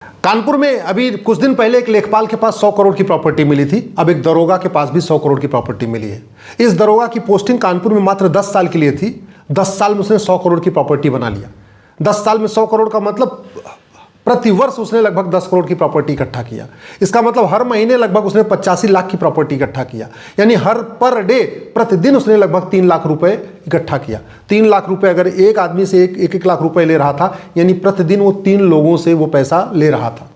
कानपुर में अभी कुछ दिन पहले एक लेखपाल के पास 100 करोड़ की प्रॉपर्टी मिली थी। अब एक दरोगा के पास भी 100 करोड़ की प्रॉपर्टी मिली है। इस दरोगा की पोस्टिंग कानपुर में मात्र 10 साल के लिए थी। 10 साल में उसने 100 करोड़ की प्रॉपर्टी बना लिया। 10 साल में 100 करोड़ का मतलब प्रतिवर्ष उसने लगभग 10 करोड़ की प्रॉपर्टी इकट्ठा किया। इसका मतलब हर महीने लगभग उसने 85 लाख की प्रॉपर्टी इकट्ठा किया। यानी हर पर डे प्रतिदिन उसने लगभग 3 लाख रुपए इकट्ठा किया। 3 लाख रुपए अगर एक आदमी से एक लाख रुपए ले रहा था, यानी प्रतिदिन वो 3 लोगों से वो पैसा ले रहा था।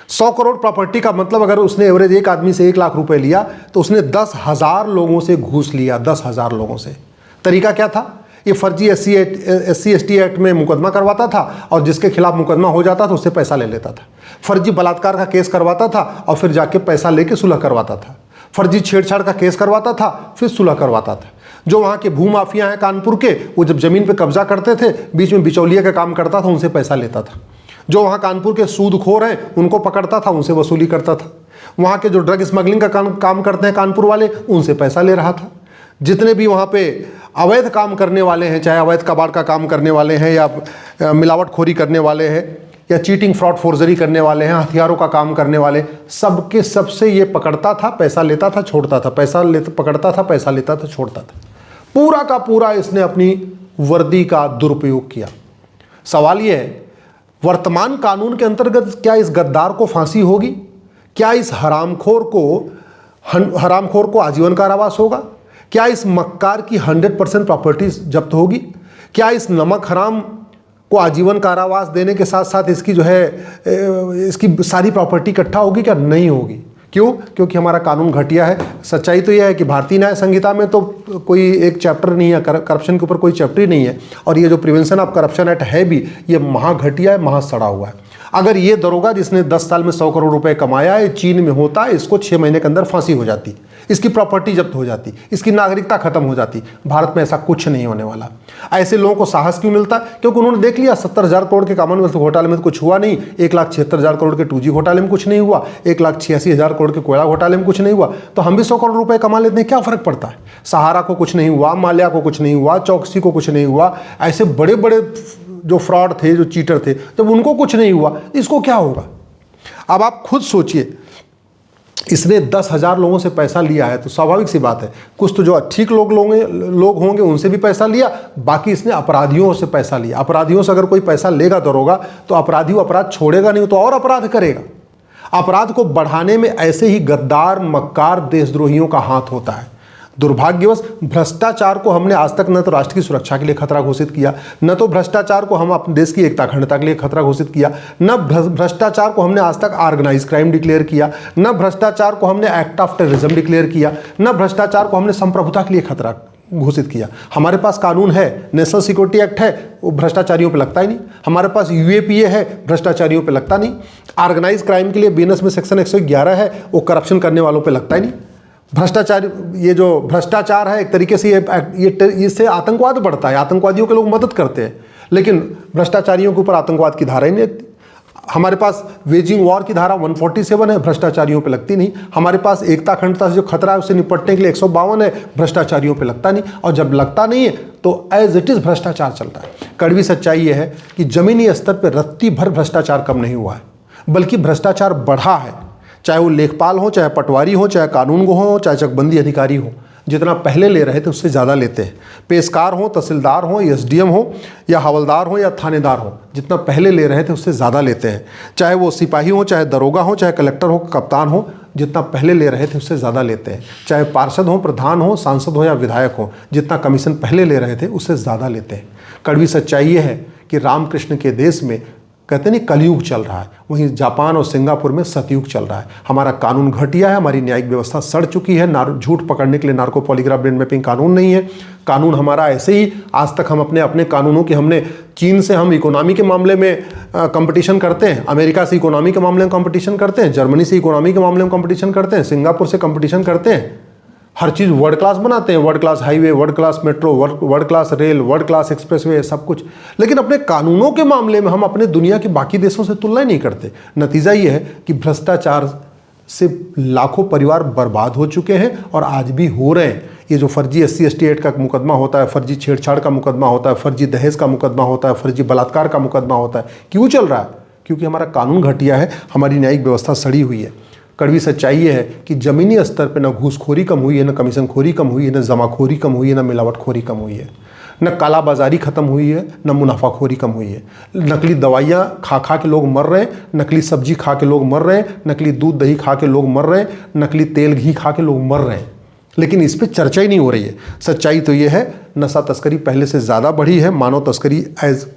100 करोड़ प्रॉपर्टी का मतलब अगर उसने एवरेज एक आदमी से 1 लाख रुपए लिया तो उसने 10,000 लोगों से घूस लिया। 10,000 लोगों से। तरीका क्या था? ये फर्जी SC/ST एक्ट में मुकदमा करवाता था और जिसके खिलाफ मुकदमा हो जाता था उससे पैसा ले लेता था। फर्जी बलात्कार का केस करवाता था और फिर जाके पैसा लेके सुलह करवाता था। फर्जी छेड़छाड़ का केस करवाता था, फिर सुलह करवाता था। जो वहाँ के भूमाफिया हैं कानपुर के, वो जब जमीन पे कब्जा करते थे, बीच में बिचौलिया का काम करता था, उनसे पैसा लेता था। जो वहाँ कानपुर के सूदखोर हैं उनको पकड़ता था, उनसे वसूली करता था। वहाँ के जो ड्रग स्मगलिंग का काम करते हैं कानपुर वाले, उनसे पैसा ले रहा था। जितने भी वहाँ पे अवैध काम करने वाले हैं, चाहे अवैध कबाड़ का काम करने वाले हैं या मिलावटखोरी करने वाले हैं या चीटिंग फ्रॉड फोर्जरी करने वाले हैं, हथियारों का काम करने वाले, सबके सबसे ये पकड़ता था, पैसा लेता था, छोड़ता था, पकड़ता था, पैसा लेता था, छोड़ता था। पूरा का पूरा इसने अपनी वर्दी का दुरुपयोग किया। सवाल ये है, वर्तमान कानून के अंतर्गत क्या इस गद्दार को फांसी होगी? क्या इस हरामखोर को आजीवन कारावास होगा? क्या इस मक्कार की 100% प्रॉपर्टी जब्त होगी? क्या इस नमक हराम को आजीवन कारावास देने के साथ साथ इसकी इसकी सारी प्रॉपर्टी इकट्ठा होगी? क्या नहीं होगी? क्यों? क्योंकि हमारा कानून घटिया है। सच्चाई तो यह है कि भारतीय न्याय संहिता में तो कोई एक चैप्टर नहीं है, करप्शन के ऊपर कोई चैप्टर ही नहीं है। और ये जो प्रिवेंशन ऑफ करप्शन एक्ट है भी, ये महा घटिया है, महा सड़ा हुआ है। अगर ये दरोगा जिसने 10 साल में 100 करोड़ रुपए कमाया है, चीन में होता, इसको 6 महीने के अंदर फांसी हो जाती, इसकी प्रॉपर्टी जब्त हो जाती, इसकी नागरिकता खत्म हो जाती। भारत में ऐसा कुछ नहीं होने वाला। ऐसे लोगों को साहस क्यों मिलता? क्योंकि उन्होंने देख लिया 70,000 करोड़ के कॉमनवेल्थ घोटाले में तो कुछ हुआ नहीं, 1,76,000 करोड़ के 2G घोटाले में कुछ नहीं हुआ, 1,86,000 करोड़ के कोयला घोटाले में कुछ नहीं हुआ, तो हम भी 100 करोड़ रुपए कमा लेते हैं, क्या फर्क पड़ता है? सहारा को कुछ नहीं हुआ, माल्या को कुछ नहीं हुआ, चौकसी को कुछ नहीं हुआ। ऐसे बड़े बड़े जो फ्रॉड थे, जो चीटर थे, जब उनको कुछ नहीं हुआ, इसको क्या होगा? अब आप खुद सोचिए, इसने 10,000 लोगों से पैसा लिया है तो स्वाभाविक सी बात है, कुछ तो जो ठीक लोग होंगे उनसे भी पैसा लिया, बाकी इसने अपराधियों से पैसा लिया। अपराधियों से अगर कोई पैसा लेगा दरोगा तो अपराधी अपराध छोड़ेगा नहीं, तो और अपराध करेगा। अपराध को बढ़ाने में ऐसे ही गद्दार, मक्कार, देशद्रोहियों का हाथ होता है। दुर्भाग्यवश भ्रष्टाचार को हमने आज तक न तो राष्ट्र की सुरक्षा के लिए खतरा घोषित किया, न तो भ्रष्टाचार को हम अपने देश की एकता अखंडता के लिए खतरा घोषित किया, न भ्रष्टाचार को हमने आज तक ऑर्गेनाइज क्राइम डिक्लेयर किया, न भ्रष्टाचार को हमने एक्ट ऑफ टेररिज्म डिक्लेयर किया, न भ्रष्टाचार को हमने संप्रभुता के लिए खतरा घोषित किया। हमारे पास कानून है, नेशनल सिक्योरिटी एक्ट है, वो भ्रष्टाचारियों पे लगता ही नहीं। हमारे पास UAPA है, भ्रष्टाचारियों पे लगता नहीं। ऑर्गेनाइज क्राइम के लिए BNS में सेक्शन 111 है, वो करप्शन करने वालों पे लगता ही नहीं। भ्रष्टाचार, ये जो भ्रष्टाचार है एक तरीके से इससे आतंकवाद बढ़ता है, आतंकवादियों के लोग मदद करते हैं, लेकिन भ्रष्टाचारियों के ऊपर आतंकवाद की धारा ही नहीं लगती। हमारे पास वेजिंग वॉर की धारा 147 है, भ्रष्टाचारियों पे लगती नहीं। हमारे पास एकता अखंडता से जो खतरा है उससे निपटने के लिए 152 है, भ्रष्टाचारियों पे लगता नहीं। और जब लगता नहीं है तो एज इट इज़ भ्रष्टाचार चलता है। कड़वी सच्चाई ये है कि जमीनी स्तर पर रत्ती भर भ्रष्टाचार कम नहीं हुआ है, बल्कि भ्रष्टाचार बढ़ा है। चाहे वो लेखपाल हो, चाहे पटवारी हो, चाहे कानूनगो हो, चाहे चकबंदी अधिकारी हो, जितना पहले ले रहे थे उससे ज़्यादा लेते हैं। पेशकार हो, तहसीलदार हो, SDM हो या हवलदार हो या थानेदार हो, जितना पहले ले रहे थे उससे ज़्यादा लेते हैं। चाहे वो सिपाही हो, चाहे दरोगा हो, चाहे कलेक्टर हो, कप्तान हो, जितना पहले ले रहे थे उससे ज़्यादा लेते हैं। चाहे पार्षद हो, प्रधान हो, सांसद हो या विधायक हो, जितना कमीशन पहले ले रहे थे उससे ज़्यादा लेते हैं। कड़वी सच्चाई ये है कि रामकृष्ण के देश में कहते नहीं कलयुग चल रहा है, वहीं जापान और सिंगापुर में सतयुग चल रहा है। हमारा कानून घटिया है, हमारी न्यायिक व्यवस्था सड़ चुकी है। झूठ पकड़ने के लिए नार्को पॉलीग्राफ ब्रेन मैपिंग कानून नहीं है। कानून हमारा ऐसे ही, आज तक हम अपने कानूनों की, हमने चीन से हम इकोनॉमी के मामले में कंपटीशन करते हैं, अमेरिका से इकोनॉमी के मामले में कंपटीशन करते हैं, जर्मनी से इकोनॉमी के मामले में कंपटीशन करते हैं, सिंगापुर से कंपटीशन करते हैं। हर चीज़ वर्ल्ड क्लास बनाते हैं, world class highway, world class metro, world class rail, world class expressway, सब कुछ। लेकिन अपने कानूनों के मामले में हम अपने दुनिया के बाकी देशों से तुलना ही नहीं करते। नतीजा ये है कि भ्रष्टाचार से लाखों परिवार बर्बाद हो चुके हैं और आज भी हो रहे हैं। ये जो फर्जी SC/ST एक्ट का मुकदमा होता है, फर्जी छेड़छाड़ का मुकदमा होता है, फर्जी दहेज का मुकदमा होता है, फर्जी बलात्कार का मुकदमा होता है, क्यों चल रहा है? क्योंकि हमारा कानून घटिया है, हमारी न्यायिक व्यवस्था सड़ी हुई है। कड़वी सच्चाई ये है कि ज़मीनी स्तर पे न घूसखोरी कम हुई है, न कमीशनखोरी कम हुई है, न जमाखोरी कम हुई है, न मिलावटखोरी कम हुई है, न कालाबाजारी खत्म हुई है, न मुनाफाखोरी कम हुई है। नकली दवाइयाँ खा खा के लोग मर रहे हैं, नकली सब्जी खा के लोग मर रहे हैं, नकली दूध दही खा के लोग मर रहे हैं, नकली तेल घी खा के लोग मर रहे हैं, लेकिन इस पर चर्चा ही नहीं हो रही है। सच्चाई तो ये है, नशा तस्करी पहले से ज़्यादा बढ़ी है, मानव तस्करी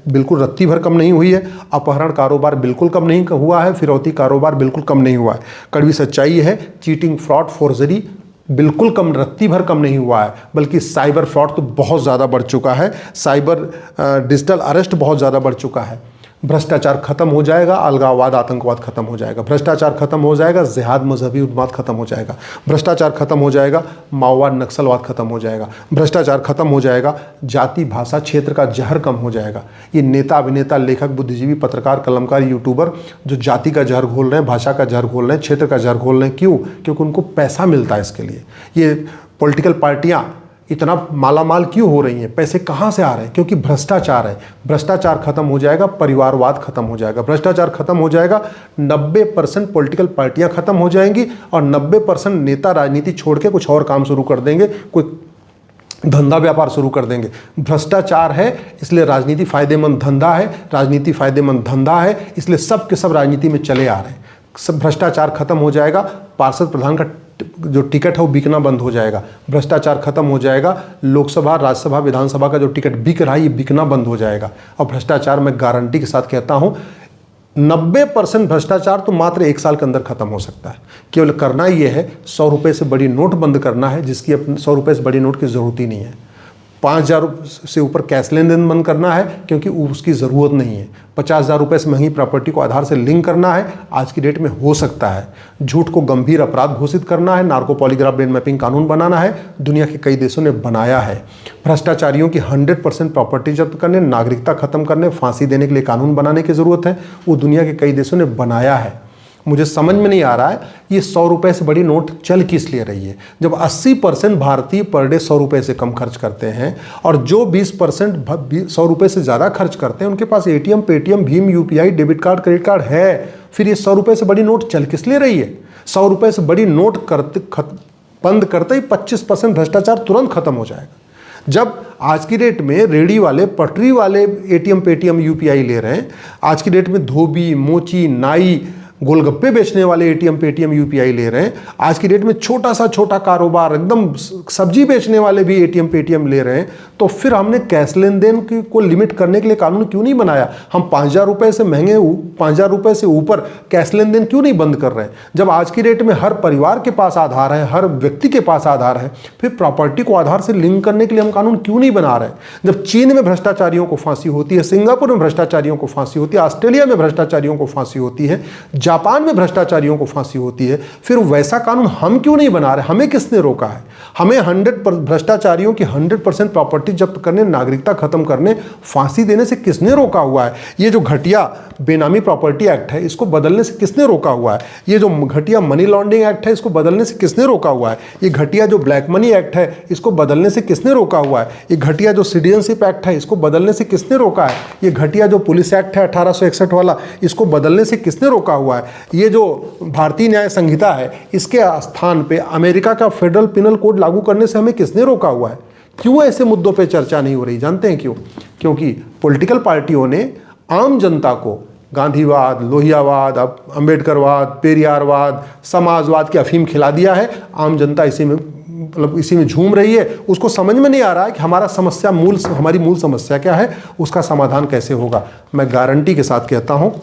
बिल्कुल रत्ती भर कम नहीं हुई है, अपहरण कारोबार बिल्कुल कम नहीं हुआ है, फिरौती कारोबार बिल्कुल कम नहीं हुआ है। कड़वी सच्चाई है, चीटिंग फ्रॉड फोर्जरी बिल्कुल कम, रत्ती भर कम नहीं हुआ है, बल्कि साइबर फ्रॉड तो बहुत ज़्यादा बढ़ चुका है, साइबर डिजिटल अरेस्ट बहुत ज़्यादा बढ़ चुका है। भ्रष्टाचार खत्म हो जाएगा, अलगाववाद आतंकवाद खत्म हो जाएगा, भ्रष्टाचार खत्म हो जाएगा, जिहाद मजहबी उन्माद खत्म हो जाएगा, भ्रष्टाचार खत्म हो जाएगा, माओवाद नक्सलवाद खत्म हो जाएगा, भ्रष्टाचार खत्म हो जाएगा, जाति भाषा क्षेत्र का जहर कम हो जाएगा। ये नेता अभिनेता लेखक बुद्धिजीवी पत्रकार कलमकार यूट्यूबर जो जाति का जहर घोल रहे हैं, भाषा का जहर घोल रहे हैं, क्षेत्र का जहर घोल रहे हैं, क्यों? क्योंकि उनको पैसा मिलता है इसके लिए। ये पॉलिटिकल पार्टियाँ इतना मालामाल क्यों हो रही हैं? पैसे कहाँ से आ रहे हैं? क्योंकि भ्रष्टाचार है। भ्रष्टाचार खत्म हो जाएगा, परिवारवाद खत्म हो जाएगा, भ्रष्टाचार खत्म हो जाएगा, 90% पॉलिटिकल पार्टियां खत्म हो जाएंगी और 90% नेता राजनीति छोड़ के कुछ और काम शुरू कर देंगे, कोई धंधा व्यापार शुरू कर देंगे। भ्रष्टाचार है इसलिए राजनीति फायदेमंद धंधा है, राजनीति फायदेमंद धंधा है इसलिए सब के सब राजनीति में चले आ रहे हैं। सब भ्रष्टाचार खत्म हो जाएगा, पार्षद प्रधान का जो टिकट है वो बिकना बंद हो जाएगा, भ्रष्टाचार खत्म हो जाएगा, लोकसभा राज्यसभा विधानसभा का जो टिकट बिक रहा है ये बिकना बंद हो जाएगा। और भ्रष्टाचार मैं गारंटी के साथ कहता हूँ 90% भ्रष्टाचार तो मात्र 1 साल के अंदर खत्म हो सकता है। केवल करना ये है 100 रुपये से बड़ी नोट बंद करना है, जिसकी 100 रुपये से बड़ी नोट की ज़रूरत ही नहीं है। 5,000 से ऊपर कैश लेन देन बंद करना है क्योंकि उसकी ज़रूरत नहीं है। 50,000 रुपये से महंगी प्रॉपर्टी को आधार से लिंक करना है, आज की डेट में हो सकता है। झूठ को गंभीर अपराध घोषित करना है, नार्को पॉलीग्राफ ब्रेन मैपिंग कानून बनाना है, दुनिया के कई देशों ने बनाया है। भ्रष्टाचारियों की 100% प्रॉपर्टी जब्त करने, नागरिकता खत्म करने, फांसी देने के लिए कानून बनाने की ज़रूरत है, वो दुनिया के कई देशों ने बनाया है। मुझे समझ में नहीं आ रहा है ये 100 रुपये से बड़ी नोट चल किस लिए रही है, जब 80% भारतीय पर डे 100 रुपये से कम खर्च करते हैं और जो 20% 100 रुपये से ज़्यादा खर्च करते हैं उनके पास एटीएम, पेटीएम, भीम, UPI, debit card, credit card है। फिर ये 100 रुपये से बड़ी नोट चल किस लिए रही है? 100 रुपये से बड़ी नोट बंद करते ही 25% भ्रष्टाचार तुरंत खत्म हो जाएगा। जब आज की डेट में रेडी वाले, पटरी वाले एटीएम, पेटीएम, यूपीआई ले रहे हैं, आज की डेट में धोबी, मोची, नाई, गोलगप्पे बेचने वाले एटीएम, पेटीएम, यूपीआई ले रहे हैं, आज की डेट में छोटा सा छोटा कारोबार, एकदम सब्जी बेचने वाले भी एटीएम, पेटीएम ले रहे हैं, तो फिर हमने कैश लेन देन को लिमिट करने के लिए कानून क्यों नहीं बनाया? हम 5,000 रुपये से महंगे, 5,000 रुपये से ऊपर कैश लेन देन क्यों नहीं बंद कर रहे हैं? जब आज की डेट में हर परिवार के पास आधार है, हर व्यक्ति के पास आधार है, फिर प्रॉपर्टी को आधार से लिंक करने के लिए हम कानून क्यों नहीं बना रहे? जब चीन में भ्रष्टाचारियों को फांसी होती है, सिंगापुर में भ्रष्टाचारियों को फांसी होती है, ऑस्ट्रेलिया में भ्रष्टाचारियों को फांसी होती है, जापान में भ्रष्टाचारियों को फांसी होती है, फिर वैसा कानून हम क्यों नहीं बना रहे? हमें किसने रोका है? हमें 100% भ्रष्टाचारियों की 100% प्रॉपर्टी जब्त करने, नागरिकता खत्म करने, फांसी देने से किसने रोका हुआ है? ये जो घटिया बेनामी प्रॉपर्टी एक्ट है इसको बदलने से किसने रोका हुआ है? ये जो घटिया मनी लॉन्ड्रिंग एक्ट है इसको बदलने से किसने रोका हुआ है? ये घटिया जो ब्लैक मनी एक्ट है इसको बदलने से किसने रोका हुआ है? ये घटिया जो सिटीजनशिप एक्ट है इसको बदलने से किसने रोका है? ये घटिया जो पुलिस एक्ट है 1861 वाला, इसको बदलने से किसने रोका हुआ है? ये जो भारतीय न्याय संहिता है इसके स्थान पे अमेरिका का फेडरल पिनल कोड लागू करने से हमें किसने रोका हुआ है? क्यों ऐसे मुद्दों पे चर्चा नहीं हो रही? जानते हैं क्यों? क्योंकि पॉलिटिकल पार्टियों ने आम जनता को गांधीवाद, लोहियावाद, अंबेडकरवाद, पेरियारवाद, समाजवाद की अफीम खिला दिया है। आम जनता इसी में झूम रही है। उसको समझ में नहीं आ रहा है कि हमारी मूल समस्या क्या है, उसका समाधान कैसे होगा। मैं गारंटी के साथ कहता हूँ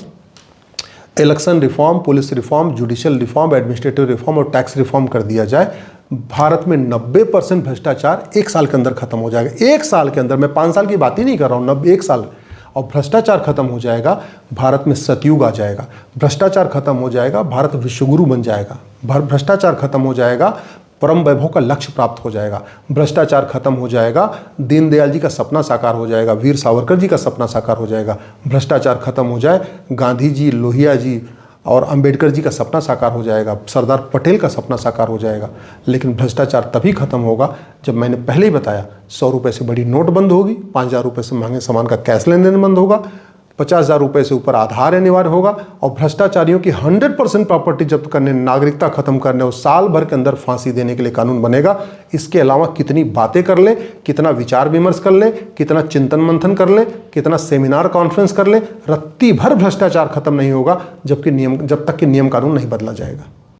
election reform, police reform, judicial reform, administrative reform और टैक्स रिफॉर्म कर दिया जाए, भारत में 90% भ्रष्टाचार 1 साल के अंदर खत्म हो जाएगा। 1 साल के अंदर, मैं 5 साल की बात ही नहीं कर रहा हूँ, 1 साल, और भ्रष्टाचार खत्म हो जाएगा, भारत में सतयुग आ जाएगा। भ्रष्टाचार खत्म हो जाएगा, भारत विश्वगुरु बन जाएगा। भ्रष्टाचार खत्म हो जाएगा, परम वैभव का लक्ष्य प्राप्त हो जाएगा। भ्रष्टाचार खत्म हो जाएगा, दीनदयाल जी का सपना साकार हो जाएगा, वीर सावरकर जी का सपना साकार हो जाएगा। भ्रष्टाचार खत्म हो जाए, गांधी जी, लोहिया जी और अंबेडकर जी का सपना साकार हो जाएगा, सरदार पटेल का सपना साकार हो जाएगा। लेकिन भ्रष्टाचार तभी खत्म होगा जब मैंने पहले ही बताया 100 रुपये से बड़ी नोट बंद होगी, 5,000 रुपये से महंगे सामान का कैश लेन देन बंद होगा, 50,000 रुपये से ऊपर आधार अनिवार्य होगा और भ्रष्टाचारियों की 100% प्रॉपर्टी जब्त करने, नागरिकता खत्म करने और साल भर के अंदर फांसी देने के लिए कानून बनेगा। इसके अलावा कितनी बातें कर ले, कितना विचार विमर्श कर ले, कितना चिंतन मंथन कर ले, कितना सेमिनार कॉन्फ्रेंस कर ले, रत्ती भर भ्रष्टाचार खत्म नहीं होगा जब तक कि नियम कानून नहीं बदला जाएगा।